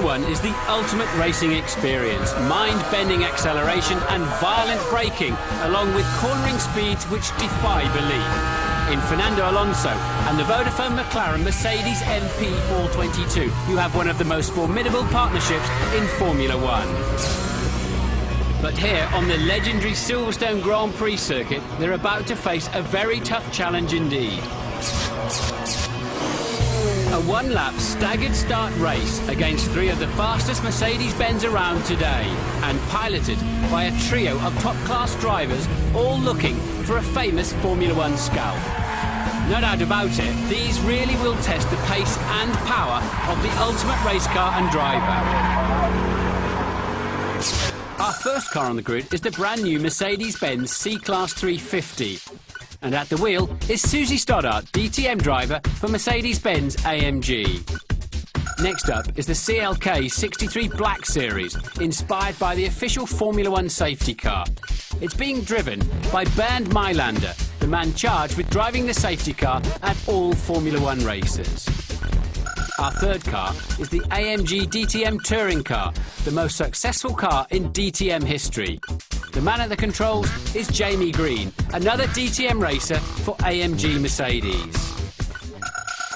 One is the ultimate racing experience. Mind-bending acceleration and violent braking, along with cornering speeds which defy belief. In Fernando Alonso and the Vodafone McLaren Mercedes MP422, you have one of the most formidable partnerships in Formula One. But here on the legendary Silverstone Grand Prix circuit, they're about to face a very tough challenge indeed. A one-lap staggered start race against three of the fastest Mercedes-Benz around today, and piloted by a trio of top-class drivers, all looking for a famous Formula One scalp. No doubt about it, these really will test the pace and power of the ultimate race car and driver. Our first car on the grid is the brand new Mercedes-Benz C350. And at the wheel is Susie Stoddart, DTM driver for Mercedes-Benz AMG. Next up is the CLK 63 Black Series, inspired by the official Formula One safety car. It's being driven by Bernd Mailander, the man charged with driving the safety car at all Formula One races. Our third car is the AMG DTM touring car, the most successful car in DTM history. The man at the controls is Jamie Green, another DTM racer for AMG Mercedes.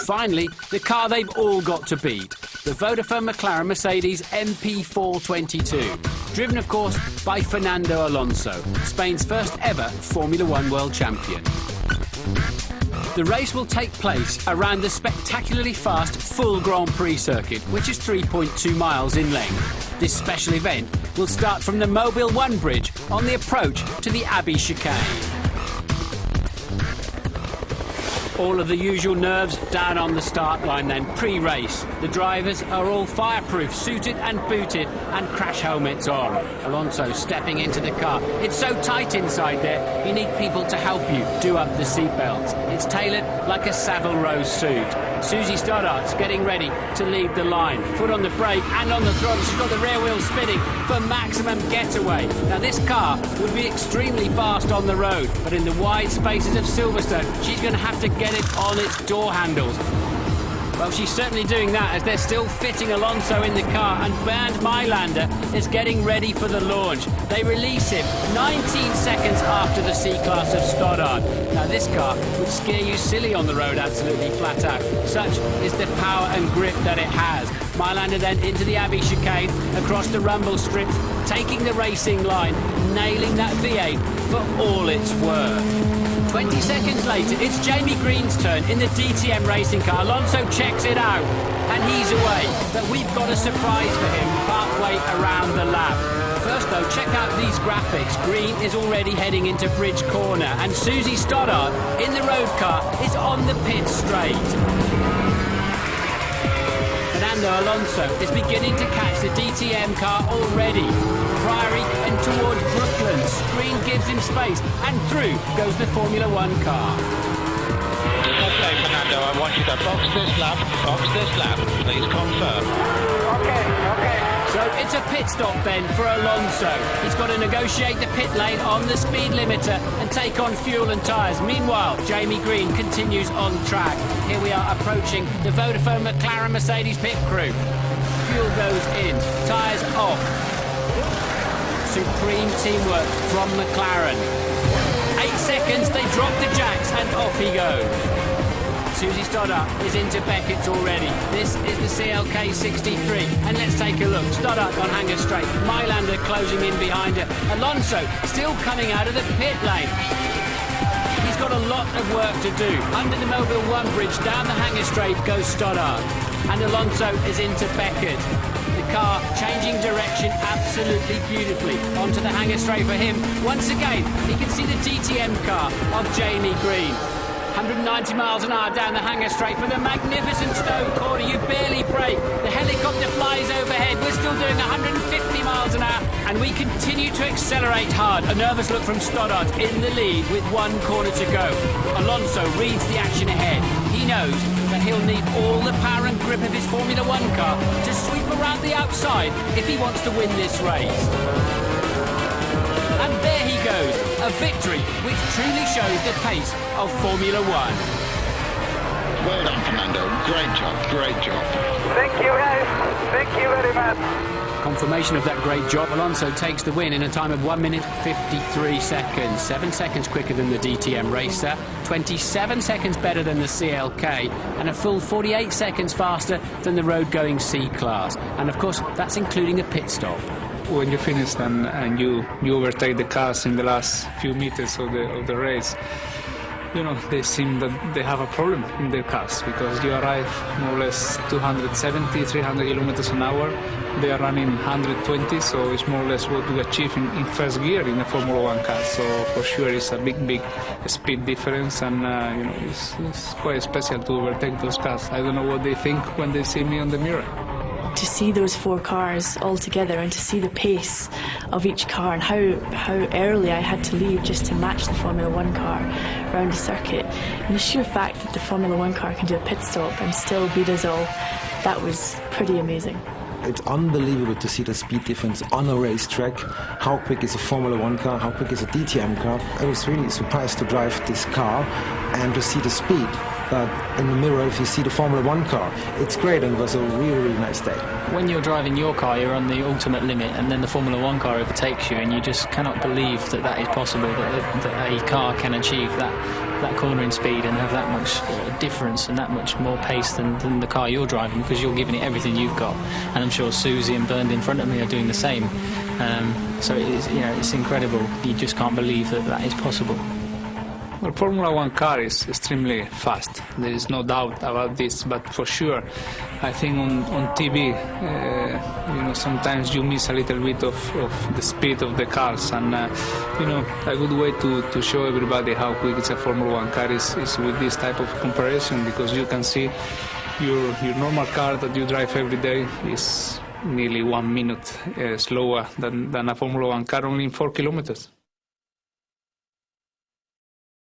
Finally, the car they've all got to beat, the Vodafone McLaren Mercedes MP422, driven of course by Fernando Alonso, Spain's first ever Formula One world champion. The race will take place around the spectacularly fast full Grand Prix circuit, which is 3.2 miles in length. This special event will start from the Mobile 1 bridge on the approach to the Abbey chicane. All of the usual nerves down on the start line then, pre-race. The drivers are all fireproof, suited and booted, and crash helmets on. Alonso stepping into the car. It's so tight inside there, you need people to help you do up the seatbelts. It's tailored like a Savile Row suit. Susie Stoddart's getting ready to leave the line. Foot on the brake and on the throttle. She's got the rear wheel spinning for maximum getaway. Now this car would be extremely fast on the road, but in the wide spaces of Silverstone, she's going to have to get it on its door handles. Well, she's certainly doing that as they're still fitting Alonso in the car, and Bernd Mailander is getting ready for the launch. They release him 19 seconds after the C-Class of Stoddart. Now this car would scare you silly on the road, absolutely flat out. Such is the power and grip that it has. Mailander then into the Abbey chicane, across the rumble strips, taking the racing line, nailing that V8 for all it's worth. 20 seconds later, it's Jamie Green's turn in the DTM racing car. Alonso checks it out, and he's away. But we've got a surprise for him halfway around the lap. First, though, check out these graphics. Green is already heading into Bridge Corner, and Susie Stoddart in the road car is on the pit straight. Fernando Alonso is beginning to catch the DTM car already. Priory and towards Brooklands. Green gives him space, and through goes the Formula One car. Okay, Fernando, I want you to box this lap, please confirm. Okay. So it's a pit stop then for Alonso. He's got to negotiate the pit lane on the speed limiter and take on fuel and tyres. Meanwhile, Jamie Green continues on track. Here we are approaching the Vodafone McLaren Mercedes pit crew. Fuel goes in, tyres off. Supreme teamwork from McLaren. 8 seconds, they drop the jacks, and off he goes. Susie Stoddart is into Beckett's already. This is the CLK 63, and let's take a look. Stoddart on hanger straight, Mailander closing in behind her. Alonso still coming out of the pit lane. He's got a lot of work to do. Under the Mobile 1 bridge, down the hanger straight goes Stoddart, and Alonso is into Beckett. The car changing direction absolutely beautifully. Onto the hanger straight for him. Once again, he can see the DTM car of Jamie Green. 190 miles an hour down the hanger straight for the magnificent Stowe corner. You barely brake. The helicopter flies overhead. We're still doing 150 miles an hour, and we continue to accelerate hard. A nervous look from Stoddart in the lead with 1 corner to go. Alonso reads the action ahead. He knows that he'll need all the power and grip of his Formula One car to sweep around the outside if he wants to win this race. And there he goes, a victory which truly shows the pace of Formula One. Well done, Fernando. Great job, great job. Thank you, guys. Thank you very much. Confirmation of that great job. Alonso takes the win in a time of 1 minute 53 seconds. 7 seconds quicker than the DTM racer, 27 seconds better than the CLK, and a full 48 seconds faster than the road-going C-Class. And of course, that's including a pit stop. When you finish and you overtake the cars in the last few meters of the race, you know, they seem that they have a problem in their cars, because you arrive more or less 270, 300 kilometers an hour. They are running 120, so it's more or less what we achieve in first gear in a Formula 1 car. So for sure it's a big speed difference, and you know, it's quite special to overtake those cars. I don't know what they think when they see me on the mirror. To see those four cars all together and to see the pace of each car and how early I had to leave just to match the Formula 1 car around the circuit, and the sheer fact that the Formula 1 car can do a pit stop and still beat us all, that was pretty amazing. It's unbelievable to see the speed difference on a racetrack. How quick is a Formula 1 car, how quick is a DTM car. I was really surprised to drive this car and to see the speed. But in the mirror, if you see the Formula 1 car, it's great, and it was a really nice day. When you're driving your car, you're on the ultimate limit, and then the Formula 1 car overtakes you, and you just cannot believe that that is possible, that a car can achieve that cornering speed and have that much difference and that much more pace than the car you're driving, because you're giving it everything you've got. And I'm sure Susie and Bernd in front of me are doing the same. So it is, you know, it's incredible. You just can't believe that is possible. Well, Formula 1 car is extremely fast. There is no doubt about this, but for sure, I think on TV, you know, sometimes you miss a little bit of the speed of the cars, and you know, a good way to show everybody how quick it's a Formula 1 car is with this type of comparison, because you can see your normal car that you drive every day is nearly 1 minute slower than a Formula 1 car only in 4 kilometers.